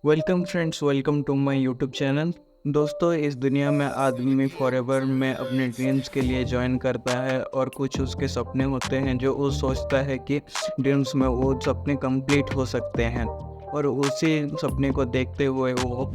Welcome friends, welcome to my YouTube channel. दोस्तों, इस दुनिया में आदमी फॉरएवर में अपने ड्रीम्स के लिए ज्वाइन करता है और कुछ उसके सपने होते हैं जो वो सोचता है कि ड्रीम्स में वो सपने कंप्लीट हो सकते हैं और उसी सपने को देखते हुए वो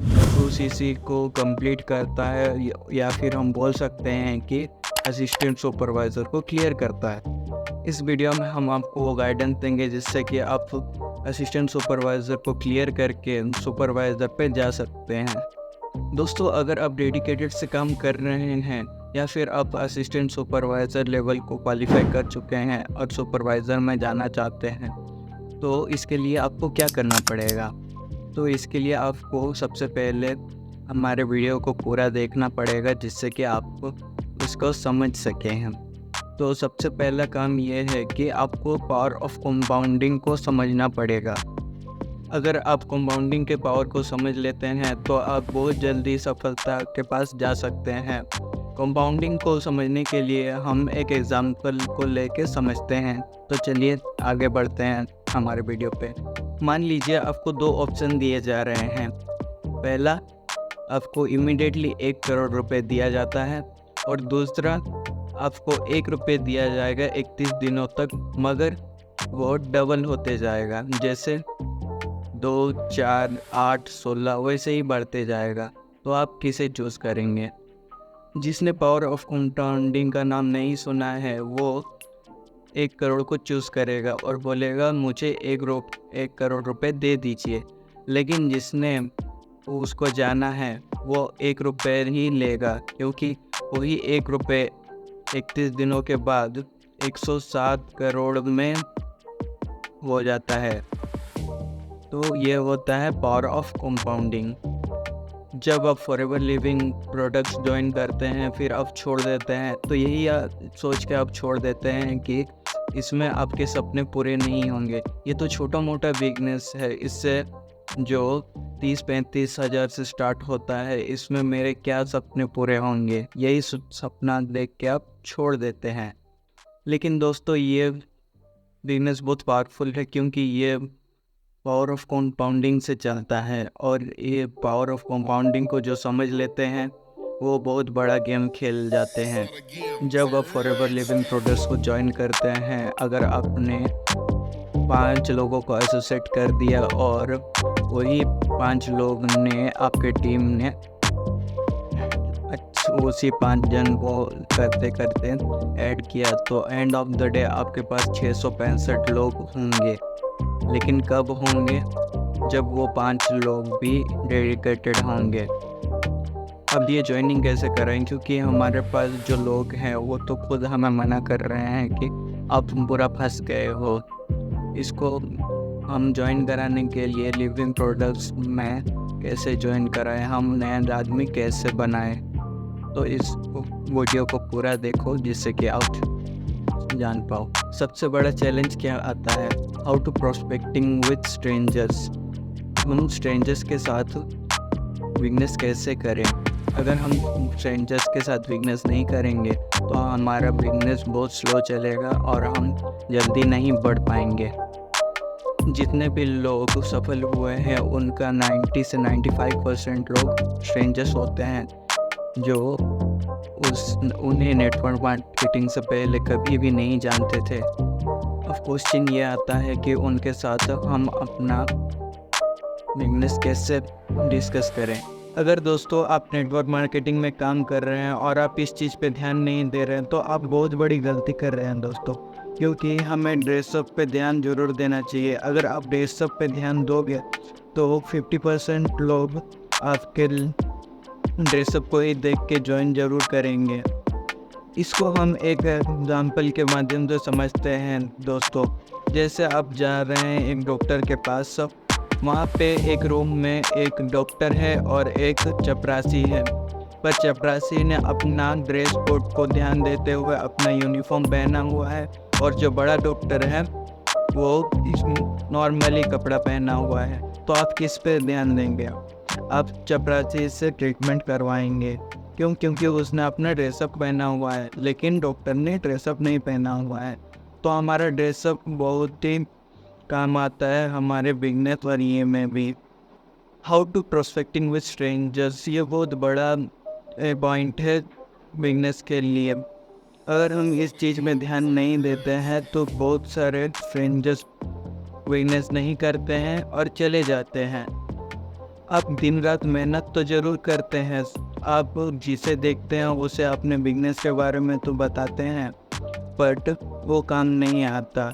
उसी को कंप्लीट करता है या फिर हम बोल सकते हैं कि असिस्टेंट सुपरवाइज़र को क्लियर करता है। इस वीडियो में हम आपको वो गाइडेंस देंगे जिससे कि आप असिस्टेंट सुपरवाइज़र को क्लियर करके सुपरवाइज़र पे जा सकते हैं। दोस्तों, अगर आप डेडिकेटेड से काम कर रहे हैं या फिर आप असिस्टेंट सुपरवाइज़र लेवल को क्वालिफाई कर चुके हैं और सुपरवाइज़र में जाना चाहते हैं, तो इसके लिए आपको क्या करना पड़ेगा। तो इसके लिए आपको सबसे पहले हमारे वीडियो को पूरा देखना पड़ेगा जिससे कि आप उसको समझ सकें हम। तो सबसे पहला काम ये है कि आपको पावर ऑफ कंपाउंडिंग को समझना पड़ेगा। अगर आप कंपाउंडिंग के पावर को समझ लेते हैं तो आप बहुत जल्दी सफलता के पास जा सकते हैं। कंपाउंडिंग को समझने के लिए हम एक एग्जाम्पल को लेके समझते हैं। तो चलिए आगे बढ़ते हैं हमारे वीडियो पे। मान लीजिए आपको दो ऑप्शन दिए जा रहे हैं। पहला, आपको इमीडिएटली 1 करोड़ रुपए दिया जाता है और दूसरा, आपको 1 रुपये दिया जाएगा 31 दिनों तक, मगर वो डबल होते जाएगा। जैसे 2, 4, 8, 16 वैसे ही बढ़ते जाएगा। तो आप किसे चूज़ करेंगे? जिसने पावर ऑफ कंपाउंडिंग का नाम नहीं सुना है वो 1 करोड़ को चूज़ करेगा और बोलेगा मुझे 1 करोड़ रुपए दे दीजिए। लेकिन जिसने उसको जाना है वो 1 रुपये ही लेगा, क्योंकि वही 1 रुपये 31 दिनों के बाद 107 करोड़ में हो जाता है। तो ये होता है पावर ऑफ कंपाउंडिंग। जब आप फॉरएवर लिविंग प्रोडक्ट्स ज्वाइन करते हैं फिर आप छोड़ देते हैं, तो यही सोच के आप छोड़ देते हैं कि इसमें आपके सपने पूरे नहीं होंगे। ये तो छोटा मोटा बिजनेस है, इससे जो 30-35 हज़ार से स्टार्ट होता है, इसमें मेरे क्या सपने पूरे होंगे, यही सपना देख के आप छोड़ देते हैं। लेकिन दोस्तों, ये बिजनेस बहुत पावरफुल है क्योंकि ये पावर ऑफ कंपाउंडिंग से चलता है और ये पावर ऑफ कंपाउंडिंग को जो समझ लेते हैं वो बहुत बड़ा गेम खेल जाते हैं। जब आप फॉरएवर लिविंग प्रोडक्ट्स को ज्वाइन करते हैं, अगर आपने 5 लोगों को एसोसिएट कर दिया और वही 5 लोग ने आपके टीम ने उसी 5 जन को करते करते ऐड किया, तो एंड ऑफ द डे आपके पास 665 लोग होंगे। लेकिन कब होंगे? जब वो 5 लोग भी डेडिकेटेड होंगे। अब ये ज्वाइनिंग कैसे करें, क्योंकि हमारे पास जो लोग हैं वो तो खुद हमें मना कर रहे हैं कि आप बुरा फंस गए हो। इसको हम ज्वाइन कराने के लिए लिविंग प्रोडक्ट्स में कैसे ज्वाइन कराएं, हम नया आदमी कैसे बनाएं, तो इस वीडियो को पूरा देखो जिससे कि आप जान पाओ। सबसे बड़ा चैलेंज क्या आता है? How to prospecting with strangers. हम स्ट्रेंजर्स के साथ बिजनेस कैसे करें? अगर हम स्ट्रेंजर्स के साथ बिजनेस नहीं करेंगे तो हमारा बिजनेस बहुत स्लो चलेगा और हम जल्दी नहीं बढ़ पाएंगे। जितने भी लोग सफल हुए हैं उनका 90 से 95% लोग स्ट्रेंजर्स होते हैं जो उन्हें नेटवर्क मार्केटिंग से पहले कभी भी नहीं जानते थे। अब क्वेश्चन ये आता है कि उनके साथ हम अपना बिजनेस कैसे डिस्कस करें। अगर दोस्तों आप नेटवर्क मार्केटिंग में काम कर रहे हैं और आप इस चीज़ पे ध्यान नहीं दे रहे हैं तो आप बहुत बड़ी गलती कर रहे हैं दोस्तों, क्योंकि हमें ड्रेसअप पे ध्यान ज़रूर देना चाहिए। अगर आप ड्रेसअप पे ध्यान दोगे तो 50% लोग आपके ड्रेसअप को ही देख के ज्वाइन ज़रूर करेंगे। इसको हम एक एग्जाम्पल के माध्यम से समझते हैं दोस्तों। जैसे आप जा रहे हैं एक डॉक्टर के पास, वहाँ पे एक रूम में एक डॉक्टर है और एक चपरासी है, पर चपरासी ने अपना ड्रेस कोड को ध्यान देते हुए अपना यूनिफॉर्म पहना हुआ है और जो बड़ा डॉक्टर है वो नॉर्मली कपड़ा पहना हुआ है। तो आप किस पे ध्यान देंगे? आप चपरासी से ट्रीटमेंट करवाएंगे। क्यों? क्योंकि उसने अपना ड्रेसअप पहना हुआ है, लेकिन डॉक्टर ने ड्रेसअप नहीं पहना हुआ है। तो हमारा ड्रेसअप बहुत ही काम आता है हमारे बिजनेस वरिये में भी। How to prospecting with strangers, ये बहुत बड़ा पॉइंट है बिजनेस के लिए। अगर हम इस चीज़ में ध्यान नहीं देते हैं तो बहुत सारे स्ट्रेंजर्स बिजनेस नहीं करते हैं और चले जाते हैं। आप दिन रात मेहनत तो ज़रूर करते हैं, आप जिसे देखते हैं उसे अपने बिजनेस के बारे में तो बताते हैं, बट वो काम नहीं आता।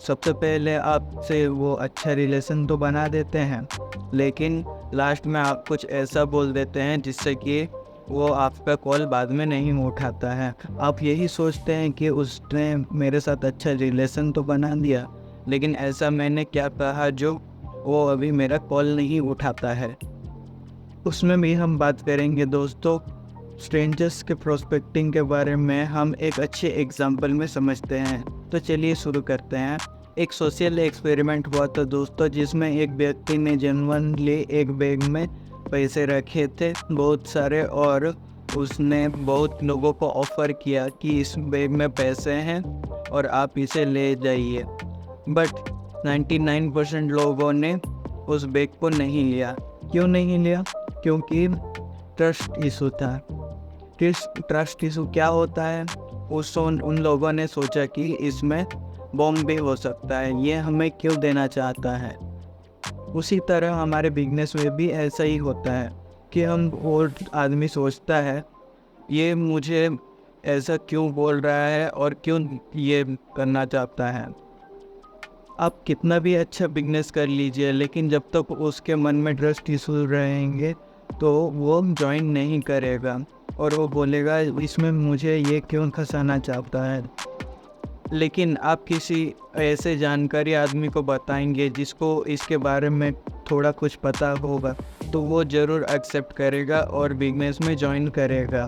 सबसे पहले आपसे वो अच्छा रिलेशन तो बना देते हैं, लेकिन लास्ट में आप कुछ ऐसा बोल देते हैं जिससे कि वो आपका कॉल बाद में नहीं उठाता है। आप यही सोचते हैं कि उसने मेरे साथ अच्छा रिलेशन तो बना दिया, लेकिन ऐसा मैंने क्या कहा जो वो अभी मेरा कॉल नहीं उठाता है। उसमें भी हम बात करेंगे दोस्तों स्ट्रेंजर्स के प्रोस्पेक्टिंग के बारे में, हम एक अच्छे एग्जाम्पल में समझते हैं। तो चलिए शुरू करते हैं। एक सोशल एक्सपेरिमेंट हुआ था दोस्तों, जिसमें एक व्यक्ति ने जेन्युइनली एक बैग में पैसे रखे थे बहुत सारे, और उसने बहुत लोगों को ऑफ़र किया कि इस बैग में पैसे हैं और आप इसे ले जाइए। बट 99% लोगों ने उस बैग को नहीं लिया। क्यों नहीं लिया? क्योंकि ट्रस्ट इशू था। ट्रस्ट इशू क्या होता है? उन लोगों ने सोचा कि इसमें बॉम्ब भी हो सकता है, ये हमें क्यों देना चाहता है। उसी तरह हमारे बिजनेस में भी ऐसा ही होता है कि हम वो आदमी सोचता है ये मुझे ऐसा क्यों बोल रहा है और क्यों ये करना चाहता है। आप कितना भी अच्छा बिजनेस कर लीजिए, लेकिन जब तक उसके मन में ट्रस्ट इशू रहेंगे तो वो ज्वाइन नहीं करेगा और वो बोलेगा इसमें मुझे ये क्यों फंसाना चाहता है। लेकिन आप किसी ऐसे जानकारी आदमी को बताएंगे जिसको इसके बारे में थोड़ा कुछ पता होगा, तो वो ज़रूर एक्सेप्ट करेगा और बिजनेस में ज्वाइन करेगा।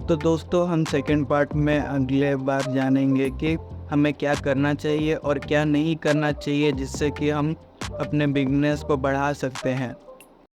तो दोस्तों हम सेकंड पार्ट में अगले बार जानेंगे कि हमें क्या करना चाहिए और क्या नहीं करना चाहिए, जिससे कि हम अपने बिजनेस को बढ़ा सकते हैं।